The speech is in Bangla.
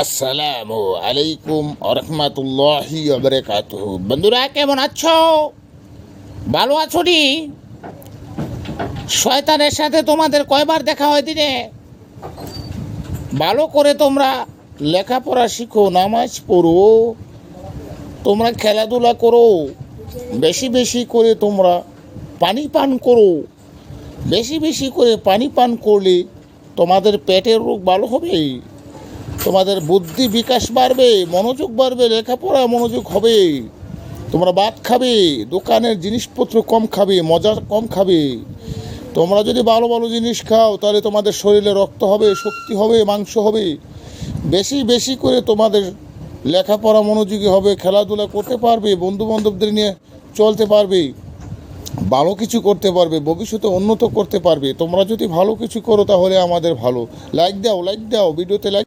আসসালামু আলাইকুম আরহামাতুল্লাহি ওয়াবারাকাতুহু। বন্ধুরা কেমন আছো? ভালো আছো নি? শয়তানের সাথে তোমাদের কয়বার দেখা হয় দিনে? ভালো করে তোমরা লেখাপড়া শিখো, নামাজ পড়ো, তোমরা খেলাধুলা করো, বেশি বেশি করে তোমরা পানি পান করো। বেশি বেশি করে পানি পান করলে তোমাদের পেটের রোগ ভালো হবে, তোমাদের বুদ্ধি বিকাশ বাড়বে, মনোযোগ বাড়বে, লেখাপড়া মনোযোগ হবে। তোমরা ভাত খাবে, দোকানের জিনিসপত্র কম খাবে, মজা কম খাবে। তোমরা যদি ভালো ভালো জিনিস খাও তাহলে তোমাদের শরীরে রক্ত হবে, শক্তি হবে, মাংস হবে। বেশি বেশি করে তোমাদের লেখাপড়া মনোযোগী হবে, খেলাধুলা করতে পারবে, বন্ধু বান্ধবদের নিয়ে চলতে পারবে, ভালো কিছু করতে পারবে, ভবিষ্যতে উন্নত করতে পারবে। তোমরা যদি ভালো কিছু করো তাহলে আমাদের ভালো। লাইক দাও, ভিডিওতে লাইক।